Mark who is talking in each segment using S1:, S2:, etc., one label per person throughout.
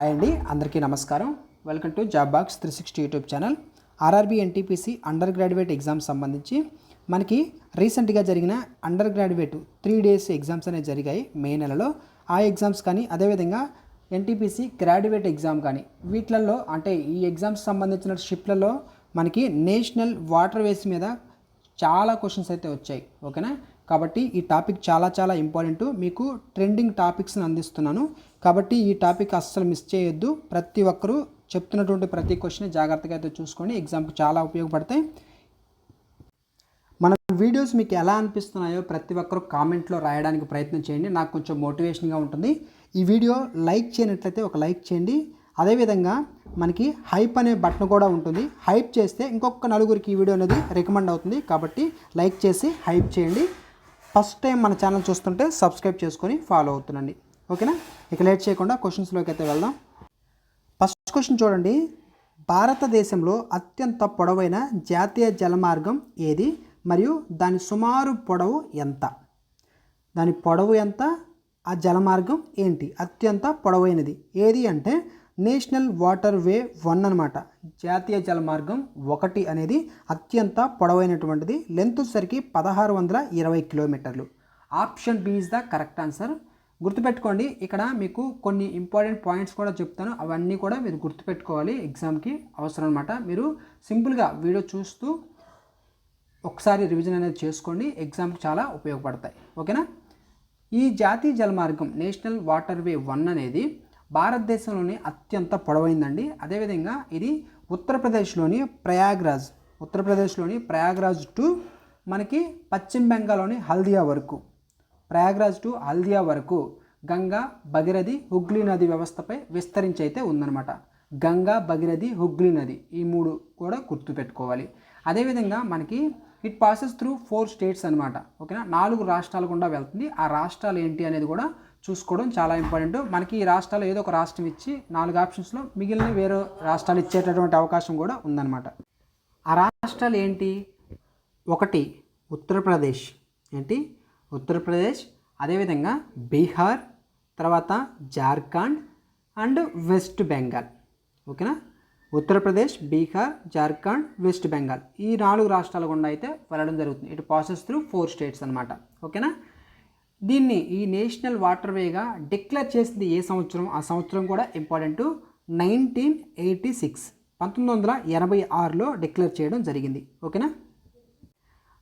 S1: అండి అందరికీ నమస్కారం. Welcome to job box 360 YouTube channel. RRB NTPC under graduate exams సంబంధించి మనకి రీసెంట్గా జరిగిన అండర్ గ్రాడ్యుయేట్ 3 days ఎగ్జామ్స్ అనేవి జరిగాయి మే నెలలో. ఆ ఎగ్జామ్స్ కానీ అదేవిధంగా ఎన్టీపీసీ గ్రాడ్యుయేట్ ఎగ్జామ్ కానీ వీటిలలో అంటే ఈ ఎగ్జామ్స్ సంబంధించిన షిప్లలో మనకి నేషనల్ వాటర్ వేస్ మీద చాలా క్వశ్చన్స్ అయితే వచ్చాయి. ఓకేనా, కాబట్టి ఈ టాపిక్ చాలా ఇంపార్టెంట్. మీకు ట్రెండింగ్ టాపిక్స్ని అందిస్తున్నాను కాబట్టి ఈ టాపిక్ అస్సలు మిస్ చేయొద్దు. ప్రతి ఒక్కరూ చెప్తున్నటువంటి ప్రతి క్వశ్చన్ జాగ్రత్తగా అయితే చూసుకోండి, ఎగ్జామ్కి చాలా ఉపయోగపడతాయి. మన వీడియోస్ మీకు ఎలా అనిపిస్తున్నాయో ప్రతి ఒక్కరూ కామెంట్లో రాయడానికి ప్రయత్నం చేయండి, నాకు కొంచెం మోటివేషన్గా ఉంటుంది. ఈ వీడియో లైక్ చేయనట్లయితే ఒక లైక్ చేయండి. అదేవిధంగా మనకి హైప్ అనే బటన్ కూడా ఉంటుంది, హైప్ చేస్తే ఇంకొక నలుగురికి ఈ వీడియో అనేది రికమెండ్ అవుతుంది. కాబట్టి లైక్ చేసి హైప్ చేయండి. ఫస్ట్ టైం మన ఛానల్ చూస్తుంటే సబ్స్క్రైబ్ చేసుకొని ఫాలో అవుతుండండి. ఓకేనా, ఇక లేట్ చేయకుండా క్వశ్చన్స్లోకి అయితే వెళ్దాం. ఫస్ట్ క్వశ్చన్ చూడండి, భారతదేశంలో అత్యంత పొడవైన జాతీయ జలమార్గం ఏది మరియు దాని సుమారు పొడవు ఎంత? దాని పొడవు ఎంత, ఆ జలమార్గం ఏంటి? అత్యంత పొడవైనది ఏది అంటే నేషనల్ వాటర్ వే 1 అనమాట. జాతీయ జలమార్గం 1 అనేది అత్యంత పొడవైనటువంటిది. లెంత్ వచ్చేసరికి 1620 కిలోమీటర్లు. Option B is the correct answer. గుర్తుపెట్టుకోండి, ఇక్కడ మీకు కొన్ని ఇంపార్టెంట్ పాయింట్స్ కూడా చెప్తాను, అవన్నీ కూడా మీరు గుర్తుపెట్టుకోవాలి, ఎగ్జామ్కి అవసరం అనమాట. మీరు సింపుల్గా వీడియో చూస్తూ ఒకసారి రివిజన్ అనేది చేసుకోండి, ఎగ్జామ్కి చాలా ఉపయోగపడతాయి. ఓకేనా, ఈ జాతీయ జలమార్గం నేషనల్ వాటర్ వే 1 అనేది భారతదేశంలోని అత్యంత పొడవైందండి. అదేవిధంగా ఇది ఉత్తరప్రదేశ్లోని ప్రయాగ్రాజ్ టు మనకి పశ్చిమ బెంగాల్లోని హల్దియా వరకు, ప్రయాగ్రాజ్ టు హల్దియా వరకు గంగా, భగీరథి, హుగ్లీ నది వ్యవస్థపై విస్తరించి అయితే ఉందన్నమాట. గంగా, భగీరథి, హుగ్లీ నది ఈ 3 కూడా గుర్తుపెట్టుకోవాలి. అదేవిధంగా మనకి ఇట్ పాసెస్ త్రూ 4 states అనమాట. ఓకేనా, 4 రాష్ట్రాలు గుండా వెళ్తుంది. ఆ రాష్ట్రాలు ఏంటి అనేది కూడా చూసుకోవడం చాలా ఇంపార్టెంట్. మనకి ఈ రాష్ట్రాలు ఏదో ఒక రాష్ట్రం ఇచ్చి 4 ఆప్షన్స్లో మిగిలిన వేరే రాష్ట్రాలు ఇచ్చేటటువంటి అవకాశం కూడా ఉందన్నమాట. ఆ రాష్ట్రాలు ఏంటి? 1 ఉత్తరప్రదేశ్, ఉత్తరప్రదేశ్, అదేవిధంగా బీహార్, తర్వాత జార్ఖండ్ అండ్ వెస్ట్ బెంగాల్. ఓకేనా, ఉత్తరప్రదేశ్, బీహార్, జార్ఖండ్, వెస్ట్ బెంగాల్ ఈ 4 రాష్ట్రాల గుండా అయితే వెళ్ళడం జరుగుతుంది. ఇటు పాసెస్ త్రూ 4 states అనమాట. ఓకేనా, దీన్ని ఈ నేషనల్ వాటర్ వేగా డిక్లేర్ చేసింది ఏ సంవత్సరం? ఆ సంవత్సరం కూడా ఇంపార్టెంట్. 1986లో డిక్లేర్ చేయడం జరిగింది. ఓకేనా,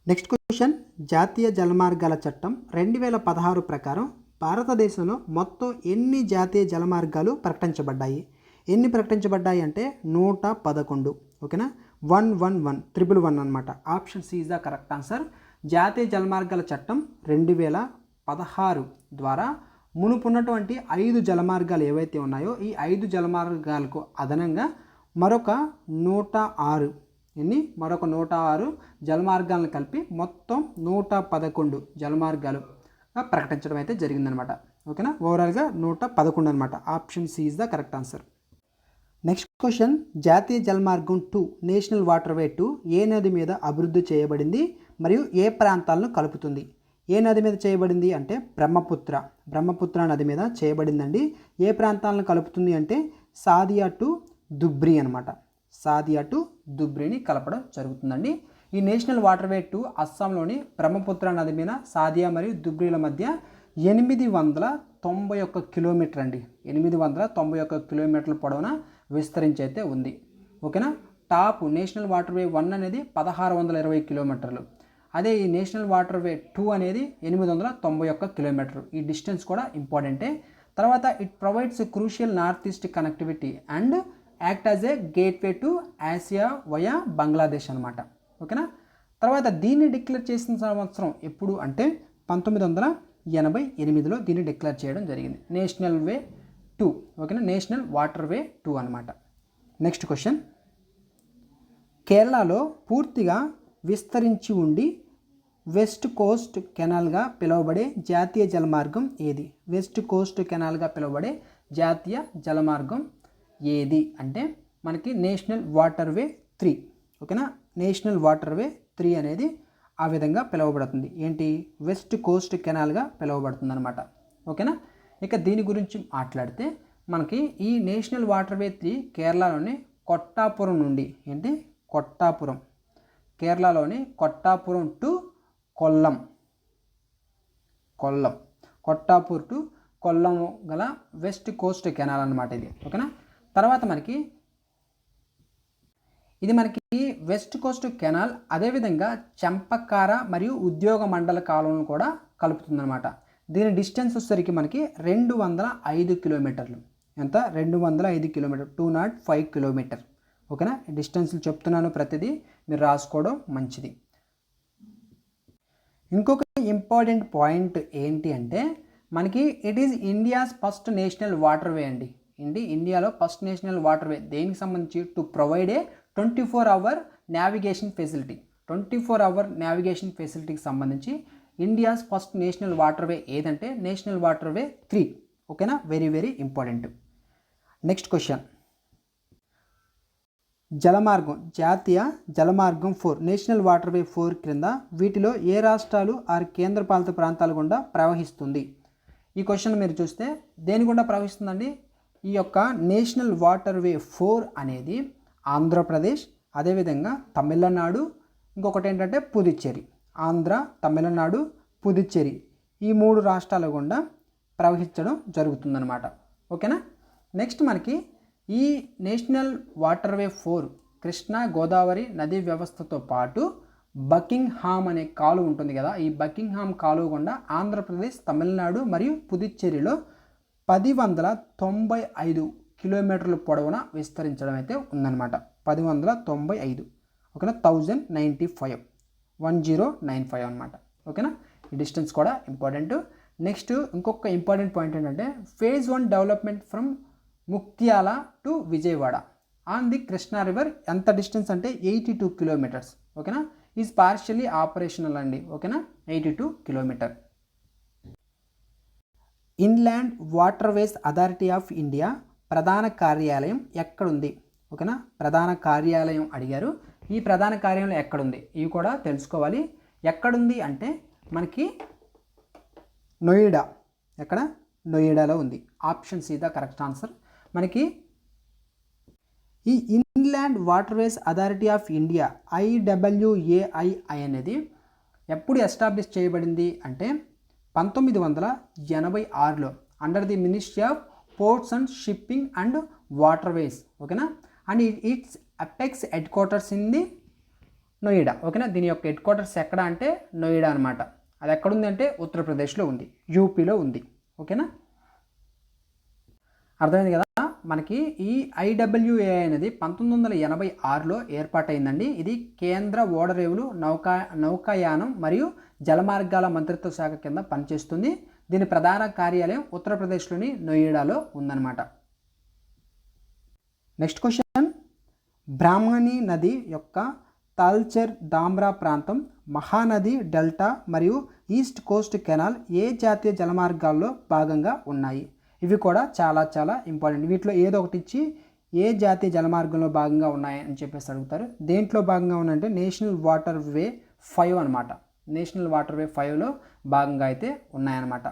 S1: నెక్స్ట్ క్వశ్చన్, జాతీయ జలమార్గాల చట్టం 2016 ప్రకారం భారతదేశంలో మొత్తం ఎన్ని జాతీయ జలమార్గాలు ప్రకటించబడ్డాయి? ఎన్ని ప్రకటించబడ్డాయి అంటే 111. ఓకేనా, 111 అనమాట. Option C is the correct answer. జాతీయ జలమార్గాల చట్టం 2016 ద్వారా మునుపున్నటువంటి 5 జలమార్గాలు ఏవైతే ఉన్నాయో ఈ 5 జలమార్గాలకు అదనంగా మరొక 106 జలమార్గాలను కలిపి మొత్తం 111 జలమార్గాలుగా ప్రకటించడం అయితే జరిగిందనమాట. ఓకేనా, ఓవరాల్గా 111 అనమాట. Option C is the correct answer. Next question, జాతీయ జలమార్గం 2 నేషనల్ వాటర్ వే 2 ఏ నది మీద అభివృద్ధి చేయబడింది మరియు ఏ ప్రాంతాలను కలుపుతుంది? ఏ నది మీద చేయబడింది అంటే బ్రహ్మపుత్ర నది మీద చేయబడిందండి. ఏ ప్రాంతాలను కలుపుతుంది అంటే సాదియా టు ధుబ్రీ అనమాట. సాదియా టు ధుబ్రీని కలపడం జరుగుతుందండి. ఈ నేషనల్ వాటర్ వే 2 అస్సాంలోని బ్రహ్మపుత్ర నది మీద సాదియా మరియు ధుబ్రీల మధ్య 891 కిలోమీటర్ అండి. 891 కిలోమీటర్ల పొడవున విస్తరించి అయితే ఉంది. ఓకేనా, టాప్ నేషనల్ వాటర్ వే 1 అనేది 1620 కిలోమీటర్లు. అదే ఈ నేషనల్ వాటర్ వే 2 అనేది 891 కిలోమీటర్లు. ఈ డిస్టెన్స్ కూడా ఇంపార్టెంటే. తర్వాత it provides crucial north east connectivity and act as a gateway to Asia via Bangladesh అనమాట. ఓకేనా, తర్వాత దీన్ని డిక్లేర్ చేసిన సంవత్సరం ఎప్పుడు అంటే 1988లో దీన్ని డిక్లేర్ చేయడం జరిగింది. నేషనల్ వే 2. ఓకేనా, నేషనల్ వాటర్ వే 2 అనమాట. నెక్స్ట్ క్వశ్చన్, కేరళలో పూర్తిగా విస్తరించి ఉండి వెస్ట్ కోస్ట్ కెనాల్గా పిలువబడే జాతీయ జలమార్గం ఏది? వెస్ట్ కోస్ట్ కెనాల్గా పిలువబడే జాతీయ జలమార్గం ఏది అంటే మనకి నేషనల్ వాటర్ వే 3. ఓకేనా, నేషనల్ వాటర్ వే 3 అనేది ఆ విధంగా పిలువబడుతుంది. ఏంటి? వెస్ట్ కోస్ట్ కెనాల్గా పిలువబడుతుంది అనమాట. ఓకేనా, ఇక దీని గురించి మాట్లాడితే మనకి ఈ నేషనల్ వాటర్వే 3 కేరళలోని కొట్టాపురం నుండి కొట్టాపురం, కేరళలోని కొట్టాపురం టు కొల్లం, కొట్టాపూర్ టు కొల్లం గల వెస్ట్ కోస్ట్ కెనాల్ అనమాట ఇది. ఓకేనా. తర్వాత ఇది మనకి వెస్ట్ కోస్ట్ కెనాల్, అదేవిధంగా చంపకార మరియు ఉద్యోగ మండల కాలువను కూడా కలుపుతుందన్నమాట. దీని డిస్టెన్స్ వచ్చేసరికి మనకి 205 కిలోమీటర్లు. ఎంత? 205 కిలోమీటర్, 205 కిలోమీటర్. ఓకేనా. డిస్టెన్స్లు చెప్తున్నాను, ప్రతిదీ మీరు రాసుకోవడం మంచిది. ఇంకొక ఇంపార్టెంట్ పాయింట్ ఏంటి అంటే మనకి it is India's first national waterway అండి. ఇండియాలో ఫస్ట్ నేషనల్ వాటర్వే దేనికి సంబంధించి? To provide a 24 hour navigation facility. 24 hour navigation ఫెసిలిటీకి సంబంధించి ఇండియాస్ ఫస్ట్ నేషనల్ వాటర్వే ఏదంటే నేషనల్ వాటర్వే 3. ఓకేనా. Very very important. Next question, జలమార్గం, జాతీయ జలమార్గం 4 నేషనల్ వాటర్వే 4 క్రింద వీటిలో ఏ రాష్ట్రాలు ఆరు కేంద్రపాలిత ప్రాంతాల గుండా ప్రవహిస్తుంది? ఈ క్వశ్చన్ మీరు చూస్తే దేని గుండా ప్రవహిస్తుందండి? ఈ యొక్క నేషనల్ వాటర్వే 4 అనేది ఆంధ్రప్రదేశ్, అదేవిధంగా తమిళనాడు, ఇంకొకటి ఏంటంటే పుదుచ్చేరి. ఆంధ్ర, తమిళనాడు, పుదుచ్చేరి ఈ 3 రాష్ట్రాల గుండా ప్రవహించడం జరుగుతుందన్నమాట. ఓకేనా. నెక్స్ట్ మనకి ఈ నేషనల్ వాటర్వే 4 కృష్ణా గోదావరి నదీ వ్యవస్థతో పాటు బకింగ్హామ్ అనే కాలువ ఉంటుంది కదా, ఈ బకింగ్హామ్ కాలువ గుండా ఆంధ్రప్రదేశ్, తమిళనాడు మరియు పుదుచ్చేరిలో 1095 కిలోమీటర్ల పొడవున విస్తరించడం అయితే ఉందన్నమాట. 1095. ఓకేనా. 1095 అనమాట. ఓకేనా. ఈ డిస్టెన్స్ కూడా ఇంపార్టెంట్. నెక్స్ట్ ఇంకొక ఇంపార్టెంట్ పాయింట్ ఏంటంటే phase 1 development from Muktyala to Vijayawada on the Krishna river ఎంత డిస్టెన్స్ అంటే 82 కిలోమీటర్స్. ఓకేనా. ఈజ్ పార్షియల్లీ ఆపరేషనల్ అండి. ఓకేనా. 82 kilometre. Inland waterways authority of India ప్రధాన కార్యాలయం ఎక్కడుంది? ఓకేనా. ప్రధాన కార్యాలయం అడిగారు. ఈ ప్రధాన కార్యాలయం ఎక్కడుంది ఇవి కూడా తెలుసుకోవాలి. ఎక్కడుంది అంటే మనకి నోయిడా. ఎక్కడ? నోయిడాలో ఉంది. Option C the correct answer. మనకి ఈ inland waterways authority of India IWAI అనేది ఎప్పుడు ఎస్టాబ్లిష్ చేయబడింది అంటే 1986లో under the ministry of ports and shipping and waterways. ఓకేనా. And its apex headquarters in the Noida. ఓకేనా. దీని యొక్క హెడ్ క్వార్టర్స్ ఎక్కడ అంటే నోయిడా అనమాట. అది ఎక్కడుంది అంటే ఉత్తరప్రదేశ్లో ఉంది, యూపీలో ఉంది. ఓకేనా. అర్థమైంది కదా. మనకి ఈ IWAI అనేది 1986లో ఏర్పాటైందండి. ఇది కేంద్ర ఓడరేవులు, నౌకాయానం మరియు జలమార్గాల మంత్రిత్వ శాఖ కింద పనిచేస్తుంది. దీని ప్రధాన కార్యాలయం ఉత్తరప్రదేశ్లోని నోయిడాలో ఉందన్నమాట. నెక్స్ట్ క్వశ్చన్, బ్రాహ్మణి నది యొక్క తాల్చెర్ డామ్రా ప్రాంతం, మహానది డెల్టా మరియు ఈస్ట్ కోస్ట్ కెనాల్ ఏ జాతీయ జలమార్గాల్లో భాగంగా ఉన్నాయి? ఇవి కూడా చాలా చాలా ఇంపార్టెంట్. వీటిలో ఏదో ఒకటి ఇచ్చి ఏ జాతీయ జలమార్గంలో భాగంగా ఉన్నాయని చెప్పేసి అడుగుతారు. దేంట్లో భాగంగా ఉన్నాయంటే నేషనల్ వాటర్వే 5 అనమాట. నేషనల్ వాటర్వే 5లో భాగంగా అయితే ఉన్నాయన్నమాట.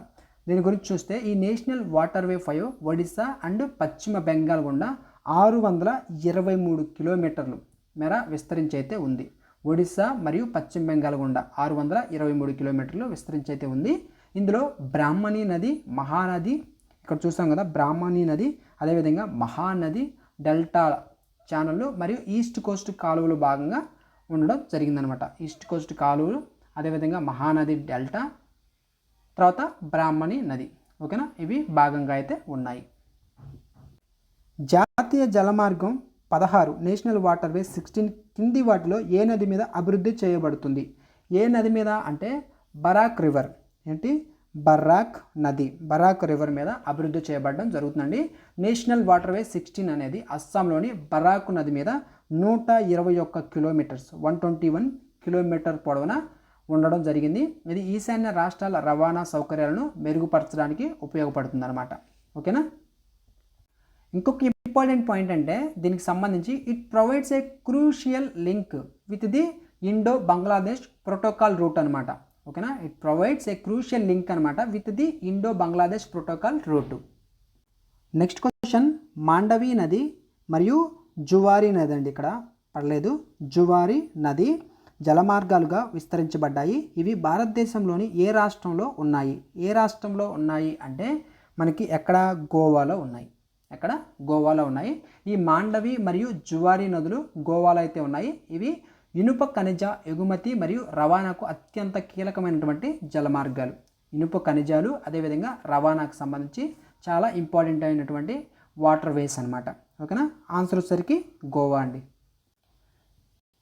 S1: దీని గురించి చూస్తే ఈ నేషనల్ వాటర్వే 5 ఒడిశా అండ్ పశ్చిమ బెంగాల్ గుండా 623 కిలోమీటర్లు మేర విస్తరించి అయితే ఉంది. ఒడిశా మరియు పశ్చిమ బెంగాల్ గుండా 623 కిలోమీటర్లు విస్తరించి అయితే ఉంది. ఇందులో బ్రాహ్మణి నది, మహానది ఇక్కడ చూసాం కదా, బ్రాహ్మణి నది, అదేవిధంగా మహానది డెల్టా ఛానళ్ళు మరియు ఈస్ట్ కోస్ట్ కాలువలు భాగంగా ఉండడం జరిగిందనమాట. ఈస్ట్ కోస్ట్ కాలువలు, అదేవిధంగా మహానది డెల్టా, తర్వాత బ్రాహ్మణి నది. ఓకేనా. ఇవి భాగంగా అయితే ఉన్నాయి. జాతీయ జలమార్గం 16 నేషనల్ వాటర్వే 16 కింది వాటిలో ఏ నది మీద అభివృద్ధి చేయబడుతుంది? ఏ నది మీద అంటే బరాక్ రివర్. ఏంటి? బరాక్ నది, బరాక్ రివర్ మీద అభివృద్ధి చేయబడడం జరుగుతుందండి. నేషనల్ వాటర్వే 16 అనేది అస్సాంలోని బరాక్ నది మీద 121 కిలోమీటర్స్ 121 కిలోమీటర్ పొడవున ఉండడం జరిగింది. ఇది ఈశాన్య రాష్ట్రాల రవాణా సౌకర్యాలను మెరుగుపరచడానికి ఉపయోగపడుతుంది అనమాట. ఓకేనా. ఇంకొక ఇంపార్టెంట్ పాయింట్ అంటే దీనికి సంబంధించి it provides a crucial link with the Indo Bangladesh protocol route అనమాట. ఓకేనా. It provides a crucial link అనమాట with the Indo Bangladesh protocol route. Next question question, Mandovi నది మరియు జువారీ నది అండి, ఇక్కడ పడలేదు. జువారీ నది జలమార్గాలుగా విస్తరించబడ్డాయి. ఇవి భారతదేశంలోని ఏ రాష్ట్రంలో ఉన్నాయి? ఏ రాష్ట్రంలో ఉన్నాయి అంటే మనకి ఎక్కడ? గోవాలో ఉన్నాయి. ఎక్కడ? గోవాలో ఉన్నాయి. ఈ మాండవి మరియు జువారీ నదులు గోవాలో అయితే ఉన్నాయి. ఇవి ఇనుప ఖనిజ ఎగుమతి మరియు రవాణాకు అత్యంత కీలకమైనటువంటి జలమార్గాలు. ఇనుప ఖనిజాలు అదేవిధంగా రవాణాకు సంబంధించి చాలా ఇంపార్టెంట్ అయినటువంటి వాటర్ వేస్ అనమాట. ఓకేనా? ఆన్సర్ వచ్చేసరికి గోవా అండి.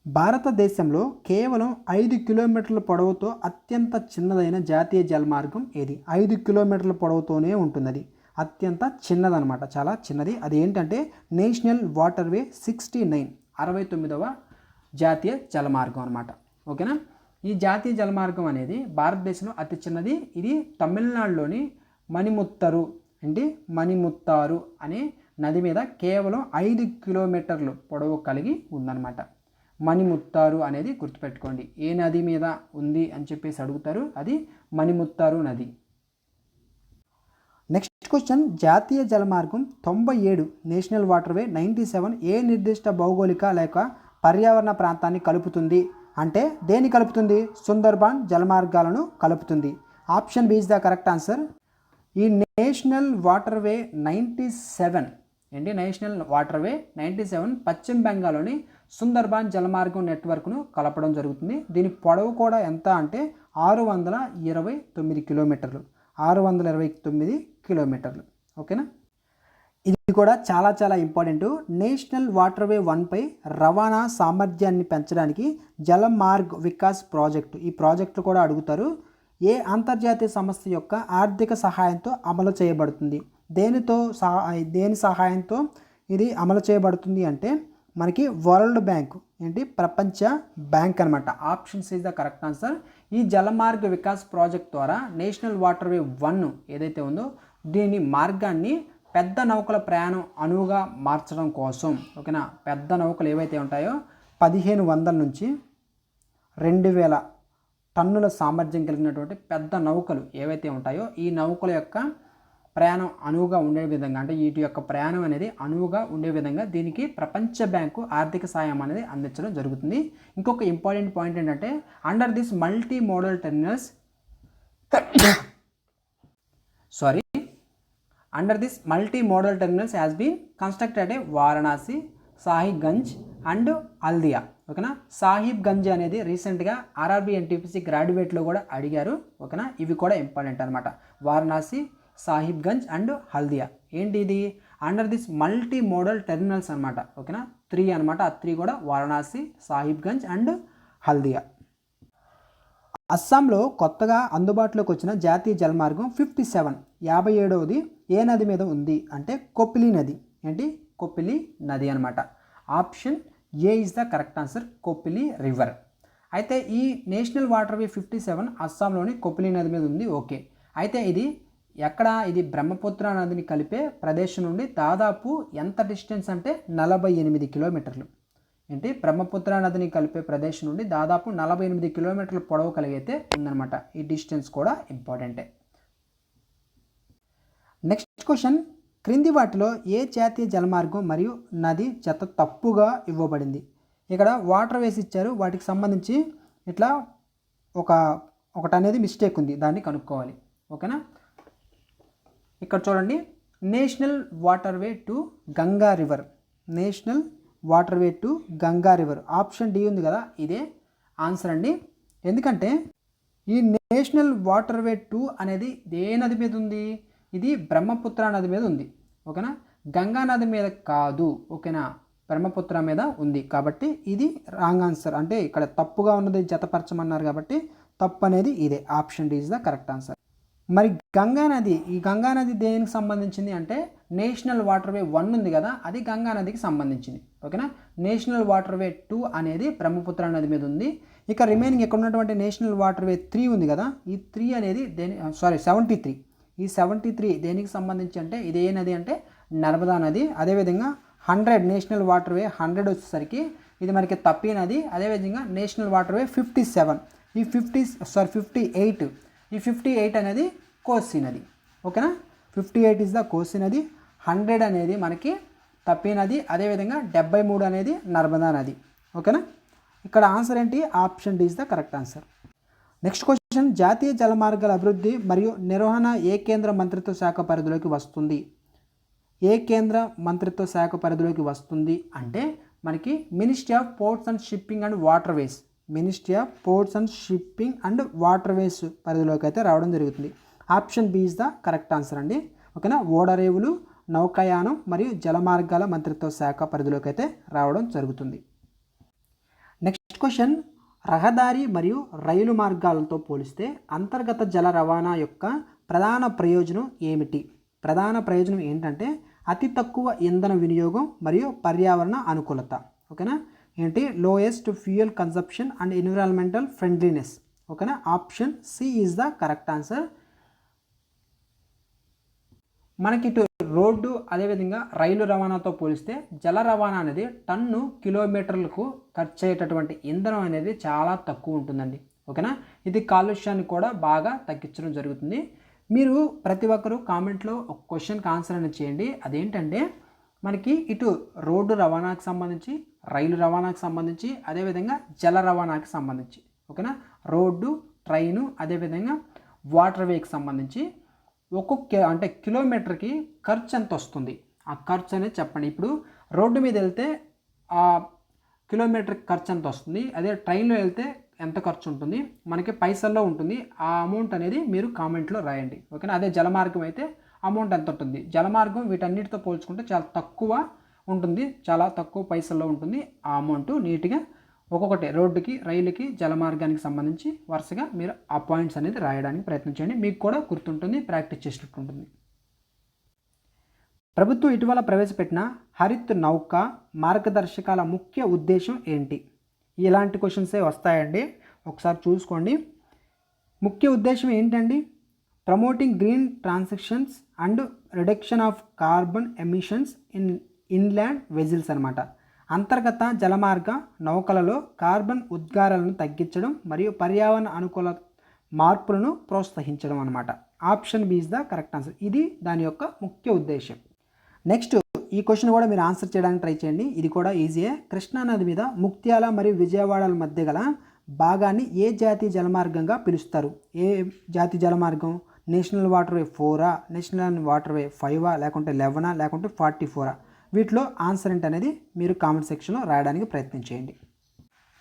S1: భారతదేశంలో కేవలం 5 కిలోమీటర్ల పొడవుతో అత్యంత చిన్నదైన జాతీయ జలమార్గం ఏది? 5 కిలోమీటర్ల పొడవుతోనే ఉంటుంది. అది అత్యంత చిన్నదనమాట, చాలా చిన్నది. అది ఏంటంటే నేషనల్ వాటర్వే 69, 69వ జాతీయ జలమార్గం అనమాట. ఓకేనా? ఈ జాతీయ జలమార్గం అనేది భారతదేశంలో అతి చిన్నది. ఇది తమిళనాడులోని మణిముత్తారు అనే నది మీద కేవలం 5 కిలోమీటర్లు పొడవు కలిగి ఉందన్నమాట. మణిముత్తారు అనేది గుర్తుపెట్టుకోండి. ఏ నది మీద ఉంది అని చెప్పేసి అడుగుతారు, అది మణిముత్తారు నది. నెక్స్ట్ క్వశ్చన్, జాతీయ జలమార్గం 97 నేషనల్ వాటర్వే 97 ఏ నిర్దిష్ట భౌగోళిక లేక పర్యావరణ ప్రాంతాన్ని కలుపుతుంది అంటే దేని కలుపుతుంది? సుందర్బాన్ జలమార్గాలను కలుపుతుంది. Option B is the correct answer. ఈ నేషనల్ వాటర్వే 97 ఏంటి? నేషనల్ వాటర్వే 97 పశ్చిమ బెంగాల్లోని సుందర్బాన్ జలమార్గం నెట్వర్క్ను కలపడం జరుగుతుంది. దీని పొడవు కూడా ఎంత అంటే 629 కిలోమీటర్లు. 629 కిలోమీటర్లు. ఓకేనా? ఇది కూడా చాలా చాలా ఇంపార్టెంట్. నేషనల్ వాటర్వే 1పై రవాణా సామర్థ్యాన్ని పెంచడానికి జలమార్గ్ వికాస్ ప్రాజెక్టు, ఈ ప్రాజెక్టులు కూడా అడుగుతారు. ఏ అంతర్జాతీయ సంస్థ యొక్క ఆర్థిక సహాయంతో అమలు చేయబడుతుంది? దేని సహాయంతో ఇది అమలు చేయబడుతుంది అంటే మనకి వరల్డ్ బ్యాంక్, ఏంటి? ప్రపంచ బ్యాంక్ అనమాట. Options is the correct answer. ఈ జలమార్గ్ వికాస్ ప్రాజెక్ట్ ద్వారా నేషనల్ వాటర్వే 1 ఏదైతే ఉందో దీని మార్గాన్ని పెద్ద నౌకల ప్రయాణం అనువుగా మార్చడం కోసం, ఓకేనా? పెద్ద నౌకలు ఏవైతే ఉంటాయో 1500 నుంచి 2000 టన్నుల సామర్థ్యం కలిగినటువంటి పెద్ద నౌకలు ఏవైతే ఉంటాయో ఈ నౌకల యొక్క ప్రయాణం అనువుగా ఉండే విధంగా, అంటే వీటి యొక్క ప్రయాణం అనేది అనువుగా ఉండే విధంగా దీనికి ప్రపంచ బ్యాంకు ఆర్థిక సాయం అనేది అందించడం జరుగుతుంది. ఇంకొక ఇంపార్టెంట్ పాయింట్ ఏంటంటే under this multi modal terminals has been constructed at Varanasi, Sahibganj and Haldia. ఓకేనా? సాహిబ్గంజ్ అనేది రీసెంట్గా ఆర్ఆర్బీ ఎన్టీపీసీ గ్రాడ్యుయేట్లో కూడా అడిగారు. ఓకేనా? ఇవి కూడా ఇంపార్టెంట్ అనమాట. వారణాసి, సాహిబ్గంజ్ అండ్ హల్దియా. ఏంటి ఇది? Under this multi modal terminals అనమాట. ఓకేనా? 3 అనమాట. ఆ 3 కూడా వారణాసి, సాహిబ్గంజ్ అండ్ హల్దియా. అస్సాంలో కొత్తగా అందుబాటులోకి వచ్చిన జాతీయ జలమార్గం 57వది ఏ నది మీద ఉంది అంటే కొప్పిలి నది. ఏంటి? కొప్పిలి నది అనమాట. Option A is the correct answer, Kopili river. అయితే ఈ నేషనల్ వాటర్వే 57 అస్సాంలోని కొప్పిలి నది మీద ఉంది. ఓకే. అయితే ఇది ఎక్కడ? ఇది బ్రహ్మపుత్ర నదిని కలిపే ప్రదేశం నుండి దాదాపు ఎంత డిస్టెన్స్ అంటే 48 కిలోమీటర్లు. ఏంటి? బ్రహ్మపుత్ర నదిని కలిపే ప్రదేశం నుండి దాదాపు 48 కిలోమీటర్ల పొడవు కలిగితే ఉందన్నమాట. ఈ డిస్టెన్స్ కూడా ఇంపార్టెంటే. నెక్స్ట్ క్వశ్చన్, క్రింది వాటిలో ఏ జాతీయ జలమార్గం మరియు నది జత తప్పుగా ఇవ్వబడింది? ఇక్కడ వాటర్ వేసి ఇచ్చారు, వాటికి సంబంధించి ఇట్లా ఒకటి అనేది మిస్టేక్ ఉంది, దాన్ని కనుక్కోవాలి. ఓకేనా? ఇక్కడ చూడండి, national waterway two Ganga river. National waterway two Ganga river. Option D ఉంది కదా, ఇదే ఆన్సర్ అండి. ఎందుకంటే ఈ నేషనల్ వాటర్వే 2 అనేది ఏ నది మీద ఉంది? ఇది బ్రహ్మపుత్ర నది మీద ఉంది. ఓకేనా? గంగా నది మీద కాదు. ఓకేనా? బ్రహ్మపుత్ర మీద ఉంది. కాబట్టి ఇది రాంగ్ ఆన్సర్. అంటే ఇక్కడ తప్పుగా ఉన్నది జతపరచమన్నారు కాబట్టి తప్పు అనేది ఇదే. Option D is the correct answer. మరి ఈ గంగా నది దేనికి సంబంధించింది అంటే నేషనల్ వాటర్వే 1 ఉంది కదా, అది గంగా నదికి సంబంధించింది. ఓకేనా? నేషనల్ వాటర్వే 2 అనేది బ్రహ్మపుత్ర నది మీద ఉంది. ఇక రిమైనింగ్ ఇక్కడ ఉన్నటువంటి నేషనల్ వాటర్వే 3 ఉంది కదా, ఈ 3 అనేది 73. ఈ 73 దేనికి సంబంధించి అంటే ఇది ఏ నది అంటే నర్మదా నది. అదేవిధంగా 100 నేషనల్ వాటర్వే 100 వచ్చేసరికి ఇది మనకి తప్పి నది. అదేవిధంగా నేషనల్ వాటర్వే 57, ఈ 58 అనేది కోసి నది. ఓకేనా? 58 ఇస్ ద కోసి నది. 100 అనేది మనకి తపీ నది, అదేవిధంగా 73 అనేది నర్మదా నది. ఓకేనా, ఇక్కడ ఆన్సర్ ఏంటి? Option D is the correct answer. Next question, జాతీయ జలమార్గాల అభివృద్ధి మరియు నిర్వహణ ఏ కేంద్ర మంత్రిత్వ శాఖ పరిధిలోకి వస్తుంది? ఏ కేంద్ర మంత్రిత్వ శాఖ పరిధిలోకి వస్తుంది అంటే మనకి ministry of ports and shipping and waterways, ministry of ports and shipping and waterways పరిధిలోకి అయితే రావడం జరుగుతుంది. Option B is the correct answer అండి. ఓకేనా, ఓడరేవులు, నౌకాయానం మరియు జలమార్గాల మంత్రిత్వ శాఖ పరిధిలోకి అయితే రావడం జరుగుతుంది. నెక్స్ట్ క్వశ్చన్, రహదారి మరియు రైలు మార్గాలతో పోలిస్తే అంతర్గత జల రవాణా యొక్క ప్రధాన ప్రయోజనం ఏమిటి? ప్రధాన ప్రయోజనం ఏంటంటే అతి తక్కువ ఇంధన వినియోగం మరియు పర్యావరణ అనుకూలత. ఓకేనా, ఏంటి? Lowest fuel consumption and environmental friendliness. ఓకేనా, option C is the correct answer. మనకి ఇటు రోడ్డు అదేవిధంగా రైలు రవాణాతో పోలిస్తే జల రవాణా అనేది టన్ను కిలోమీటర్లకు ఖర్చు అయ్యేటటువంటి ఇంధనం అనేది చాలా తక్కువ ఉంటుందండి. ఓకేనా, ఇది కాలుష్యాన్ని కూడా బాగా తగ్గించడం జరుగుతుంది. మీరు ప్రతి ఒక్కరూ కామెంట్లో ఒక క్వశ్చన్కి ఆన్సర్ అనేది చేయండి. అదేంటంటే మనకి ఇటు రోడ్డు రవాణాకి సంబంధించి, రైలు రవాణాకి సంబంధించి, అదేవిధంగా జల రవాణాకి సంబంధించి. ఓకేనా, రోడ్డు, ట్రైను, అదేవిధంగా వాటర్ వేకి సంబంధించి ఒక్కొక్క అంటే కిలోమీటర్కి ఖర్చు ఎంత వస్తుంది, ఆ ఖర్చు అనేది చెప్పండి. ఇప్పుడు రోడ్డు మీద వెళ్తే ఆ కిలోమీటర్కి ఖర్చు ఎంత వస్తుంది, అదే ట్రైన్లో వెళ్తే ఎంత ఖర్చు ఉంటుంది, మనకి పైసల్లో ఉంటుంది. ఆ అమౌంట్ అనేది మీరు కామెంట్లో రాయండి. ఓకేనా, అదే జలమార్గం అయితే అమౌంట్ ఎంత ఉంటుంది? జలమార్గం వీటన్నిటితో పోల్చుకుంటే చాలా తక్కువ ఉంటుంది, చాలా తక్కువ పైసల్లో ఉంటుంది. ఆ అమౌంట్ నీట్గా ఒక్కొక్కటి రోడ్డుకి, రైలుకి, జలమార్గానికి సంబంధించి వరుసగా మీరు ఆ పాయింట్స్ అనేది రాయడానికి ప్రయత్నించండి. మీకు కూడా గుర్తుంటుంది, ప్రాక్టీస్ చేసినట్టు ఉంటుంది. ప్రభుత్వం ఇటీవల ప్రవేశపెట్టిన హరిత్ నౌక మార్గదర్శకాల ముఖ్య ఉద్దేశం ఏంటి? ఇలాంటి క్వశ్చన్సే వస్తాయండి, ఒకసారి చూసుకోండి. ముఖ్య ఉద్దేశం ఏంటండి? Promoting green transactions and reduction of carbon emissions in inland vessels అనమాట. అంతర్గత జలమార్గ నౌకలలో కార్బన్ ఉద్గారాలను తగ్గించడం మరియు పర్యావరణ అనుకూల మార్పులను ప్రోత్సహించడం అనమాట. Option B is the correct answer. ఇది దాని యొక్క ముఖ్య ఉద్దేశం. నెక్స్ట్ ఈ క్వశ్చన్ కూడా మీరు ఆన్సర్ చేయడానికి ట్రై చేయండి. ఇది కూడా ఈజీయే. కృష్ణానది మీద ముక్త్యాల మరియు విజయవాడల మధ్య గల భాగాన్ని ఏ జాతీయ జలమార్గంగా పిలుస్తారు? ఏ జాతీయ జలమార్గం? నేషనల్ వాటర్వే 4, నేషనల్ వాటర్వే 5, లేకుంటే 11, లేకుంటే 44? వీటిలో ఆన్సర్ ఏంటనేది మీరు కామెంట్ సెక్షన్లో రాయడానికి ప్రయత్నం చేయండి.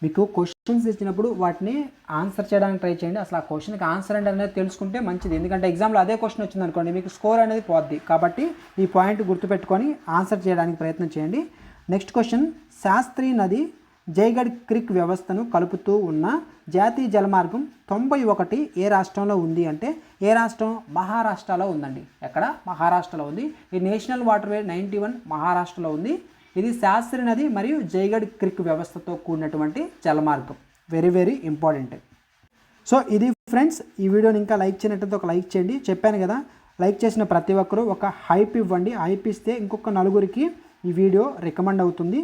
S1: మీకు క్వశ్చన్స్ ఇచ్చినప్పుడు వాటిని ఆన్సర్ చేయడానికి ట్రై చేయండి. అసలు ఆ క్వశ్చన్కి ఆన్సర్ అనేది తెలుసుకుంటే మంచిది. ఎందుకంటే ఎగ్జామ్లో అదే క్వశ్చన్ వచ్చింది అనుకోండి, మీకు స్కోర్ అనేది పోద్ది. కాబట్టి ఈ పాయింట్ గుర్తుపెట్టుకొని ఆన్సర్ చేయడానికి ప్రయత్నం చేయండి. నెక్స్ట్ క్వశ్చన్, శాస్త్రి నది జైగఢ్ క్రిక్ వ్యవస్థను కలుపుతూ ఉన్న జాతీయ జలమార్గం 91 ఏ రాష్ట్రంలో ఉంది అంటే ఏ రాష్ట్రం? మహారాష్ట్రలో ఉందండి. ఎక్కడ? మహారాష్ట్రలో ఉంది. ఈ నేషనల్ వాటర్వే 91 మహారాష్ట్రలో ఉంది. ఇది శాస్త్రి నది మరియు జైగఢ్ క్రిక్ వ్యవస్థతో కూడినటువంటి జలమార్గం. Very very important. సో ఇది ఫ్రెండ్స్, ఈ వీడియోని ఇంకా లైక్ చేయనట్లయితే ఒక లైక్ చేయండి. చెప్పాను కదా, లైక్ చేసిన ప్రతి ఒక్కరూ ఒక హైప్ ఇవ్వండి. హైప్ ఇస్తే ఇంకొక నలుగురికి ఈ వీడియో రికమెండ్ అవుతుంది.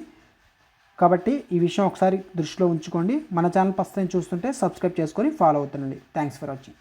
S1: కాబట్టి ఈ విషయం ఒకసారి దృష్టిలో ఉంచుకోండి. మన ఛానల్ ఫస్ట్ టైం చూస్తుంటే సబ్స్క్రైబ్ చేసుకొని ఫాలో అవుతుండండి. Thanks for watching.